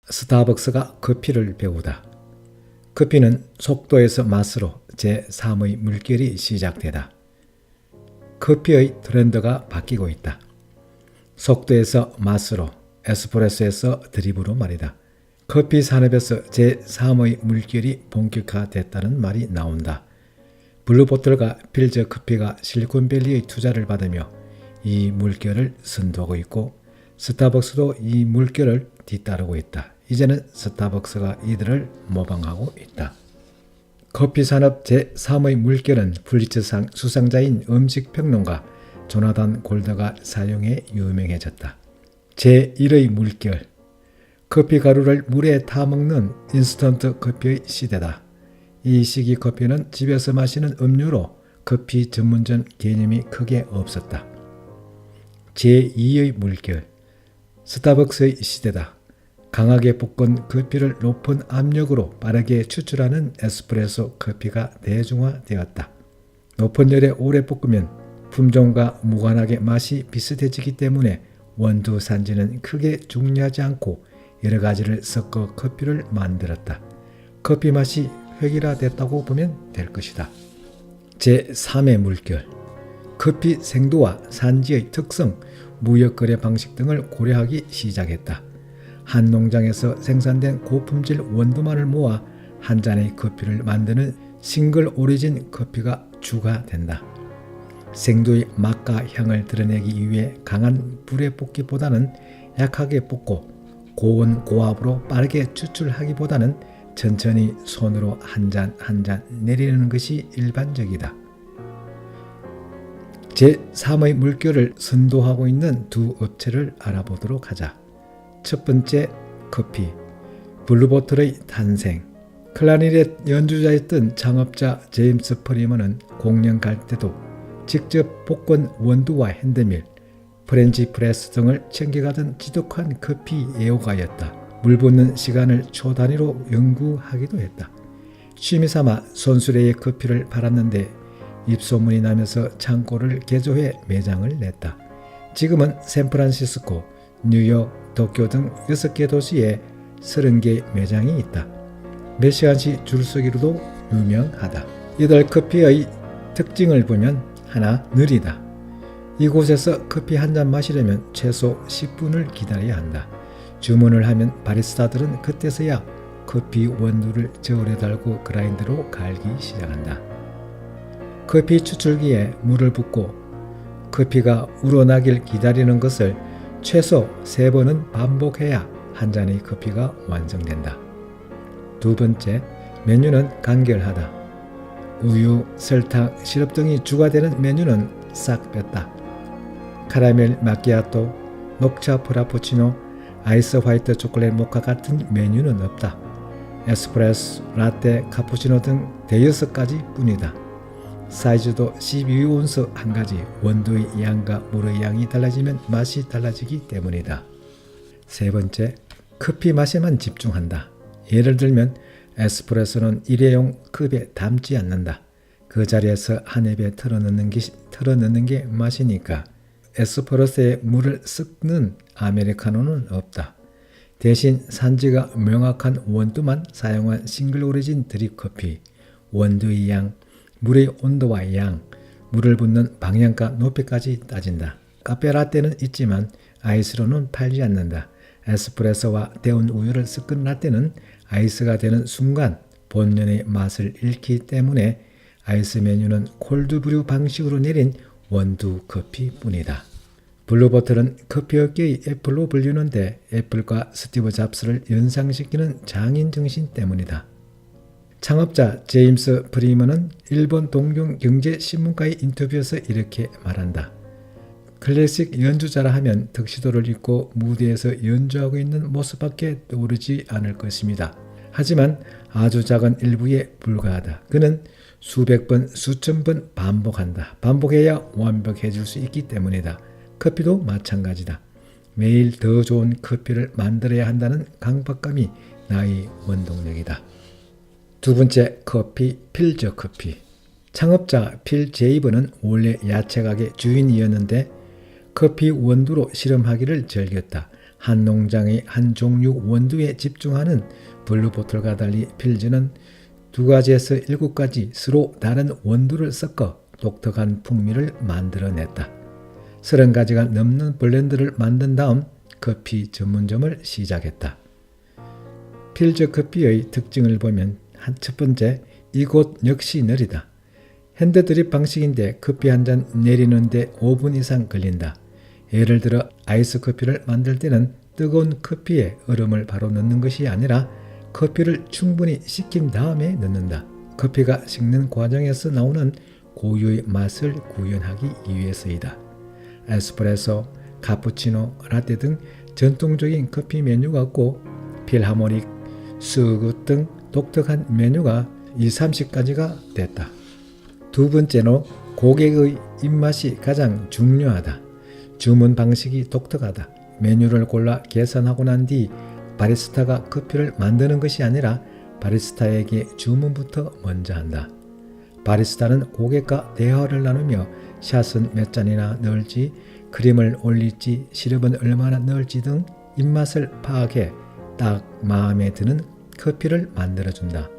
스타벅스가 커피를 배우다. 커피는 속도에서 맛으로 제3의 물결이 시작되다. 커피의 트렌드가 바뀌고 있다. 속도에서 맛으로, 에스프레소에서 드립으로 말이다. 커피 산업에서 제3의 물결이 본격화됐다는 말이 나온다. 블루보틀과 필저 커피가 실리콘밸리의 투자를 받으며 이 물결을 선도하고 있고, 스타벅스도 이 물결을 뒤따르고 있다. 이제는 스타벅스가 이들을 모방하고 있다. 커피 산업 제3의 물결은 퓰리처상 수상자인 음식평론가 조나단 골더가 사용해 유명해졌다. 제1의 물결, 커피 가루를 물에 타먹는 인스턴트 커피의 시대다. 이 시기 커피는 집에서 마시는 음료로 커피 전문점 개념이 크게 없었다. 제2의 물결, 스타벅스의 시대다. 강하게 볶은 커피를 높은 압력으로 빠르게 추출하는 에스프레소 커피가 대중화되었다. 높은 열에 오래 볶으면 품종과 무관하게 맛이 비슷해지기 때문에 원두 산지는 크게 중요하지 않고 여러 가지를 섞어 커피를 만들었다. 커피 맛이 획일화됐다고 보면 될 것이다. 제3의 물결, 커피 생도와 산지의 특성, 무역거래 방식 등을 고려하기 시작했다. 한 농장에서 생산된 고품질 원두만을 모아 한 잔의 커피를 만드는 싱글 오리진 커피가 주가 된다. 생두의 맛과 향을 드러내기 위해 강한 불에 볶기보다는 약하게 볶고 고온 고압으로 빠르게 추출하기보다는 천천히 손으로 한 잔 한 잔 내리는 것이 일반적이다. 제3의 물결을 선도하고 있는 두 업체를 알아보도록 하자. 첫 번째, 커피. 블루보틀의 탄생. 클라리넷 연주자였던 창업자 제임스 프리먼은 공연 갈 때도 직접 볶은 원두와 핸드밀, 프렌치 프레스 등을 챙겨가던 지독한 커피 애호가였다. 물 붓는 시간을 초 단위로 연구하기도 했다. 취미삼아 손수레의 커피를 팔았는데 입소문이 나면서 창고를 개조해 매장을 냈다. 지금은 샌프란시스코, 뉴욕, 도쿄 등 6개 도시에 30개 매장이 있다. 몇 시간씩 줄서기로도 유명하다. 이들 커피의 특징을 보면 하나, 느리다. 이곳에서 커피 한 잔 마시려면 최소 10분을 기다려야 한다. 주문을 하면 바리스타들은 그때서야 커피 원두를 저울에 달고 그라인더로 갈기 시작한다. 커피 추출기에 물을 붓고 커피가 우러나길 기다리는 것을 최소 3번은 반복해야 한 잔의 커피가 완성된다. 두 번째, 메뉴는 간결하다. 우유, 설탕, 시럽 등이 주가 되는 메뉴는 싹 뺐다. 카라멜 마키아토, 녹차 프라푸치노, 아이스 화이트 초콜릿 모카 같은 메뉴는 없다. 에스프레소, 라떼, 카푸치노 등 대여섯 가지 뿐이다. 사이즈도 12온스 한 가지, 원두의 양과 물의 양이 달라지면 맛이 달라지기 때문이다. 세 번째, 커피 맛에만 집중한다. 예를 들면 에스프레소는 일회용 컵에 담지 않는다. 그 자리에서 한 입에 털어넣는 게 맛이니까. 에스프레소에 물을 섞는 아메리카노는 없다. 대신 산지가 명확한 원두만 사용한 싱글 오리진 드립 커피, 원두의 양, 물의 온도와 양, 물을 붓는 방향과 높이까지 따진다. 카페라떼는 있지만 아이스로는 팔지 않는다. 에스프레소와 데운 우유를 섞은 라떼는 아이스가 되는 순간 본연의 맛을 잃기 때문에 아이스 메뉴는 콜드브류 방식으로 내린 원두 커피뿐이다. 블루보틀은 커피업계의 애플로 불리는데 애플과 스티브 잡스를 연상시키는 장인 정신 때문이다. 창업자 제임스 프리먼은 일본 동경 경제신문과의 인터뷰에서 이렇게 말한다. 클래식 연주자라 하면 턱시도를 입고 무대에서 연주하고 있는 모습밖에 떠오르지 않을 것입니다. 하지만 아주 작은 일부에 불과하다. 그는 수백 번, 수천 번 반복한다. 반복해야 완벽해질 수 있기 때문이다. 커피도 마찬가지다. 매일 더 좋은 커피를 만들어야 한다는 강박감이 나의 원동력이다. 두 번째, 커피, 필저 커피. 창업자 필 제이버는 원래 야채 가게 주인이었는데 커피 원두로 실험하기를 즐겼다. 한 농장의 한 종류 원두에 집중하는 블루보틀과 달리 필즈는 2가지에서 7가지 서로 다른 원두를 섞어 독특한 풍미를 만들어냈다. 30가지가 넘는 블렌드를 만든 다음 커피 전문점을 시작했다. 필즈 커피의 특징을 보면 첫 번째, 이곳 역시 느리다. 핸드 드립 방식인데 커피 한 잔 내리는데 5분 이상 걸린다. 예를 들어 아이스 커피를 만들 때는 뜨거운 커피에 얼음을 바로 넣는 것이 아니라 커피를 충분히 식힌 다음에 넣는다. 커피가 식는 과정에서 나오는 고유의 맛을 구현하기 위해서이다. 에스프레소, 카푸치노, 라떼 등 전통적인 커피 메뉴가 없고 필하모닉, 스굿 등 독특한 메뉴가 30가지가 됐다. 두 번째로 고객의 입맛이 가장 중요하다. 주문 방식이 독특하다. 메뉴를 골라 계산하고 난 뒤 바리스타가 커피를 만드는 것이 아니라 바리스타에게 주문부터 먼저 한다. 바리스타는 고객과 대화를 나누며 샷은 몇 잔이나 넣을지, 크림을 올릴지, 시럽은 얼마나 넣을지 등 입맛을 파악해 딱 마음에 드는 커피를 만들어준다.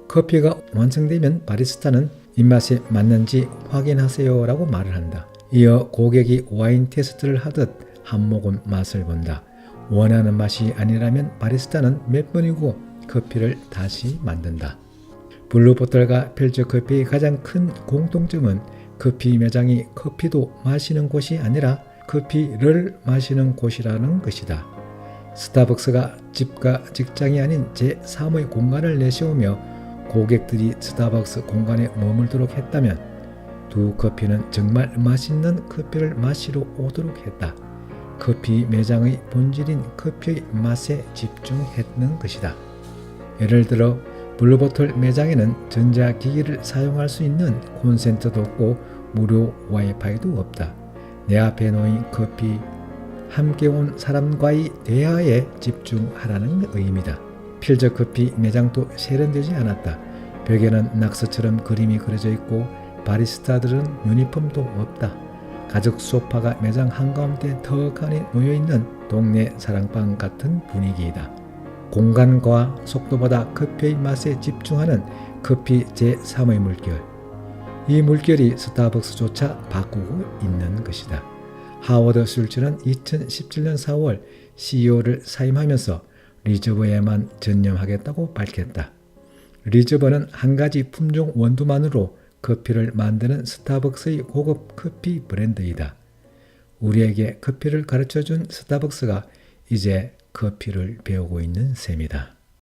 커피가 완성되면 바리스타는 입맛에 맞는지 확인하세요 라고 말을 한다. 이어 고객이 와인 테스트를 하듯 한 모금 맛을 본다. 원하는 맛이 아니라면 바리스타는 몇 번이고 커피를 다시 만든다. 블루보틀과 필즈 커피의 가장 큰 공통점은 커피 매장이 커피도 마시는 곳이 아니라 커피를 마시는 곳이라는 것이다. 스타벅스가 집과 직장이 아닌 제3의 공간을 내세우며 고객들이 스타벅스 공간에 머물도록 했다면 두 커피는 정말 맛있는 커피를 마시러 오도록 했다. 커피 매장의 본질인 커피의 맛에 집중했는 것이다. 예를 들어 블루보틀 매장에는 전자기기를 사용할 수 있는 콘센트도 없고 무료 와이파이도 없다. 내 앞에 놓인 커피, 함께 온 사람과의 대화에 집중하라는 의미다. 필저 커피 매장도 세련되지 않았다. 벽에는 낙서처럼 그림이 그려져 있고 바리스타들은 유니폼도 없다. 가죽 소파가 매장 한가운데 턱하니 놓여있는 동네 사랑방 같은 분위기이다. 공간과 속도보다 커피의 맛에 집중하는 커피 제3의 물결. 이 물결이 스타벅스조차 바꾸고 있는 것이다. 하워드 슐츠는 2017년 4월 CEO를 사임하면서 리저버에만 전념하겠다고 밝혔다. 리저버는 한 가지 품종 원두만으로 커피를 만드는 스타벅스의 고급 커피 브랜드이다. 우리에게 커피를 가르쳐준 스타벅스가 이제 커피를 배우고 있는 셈이다.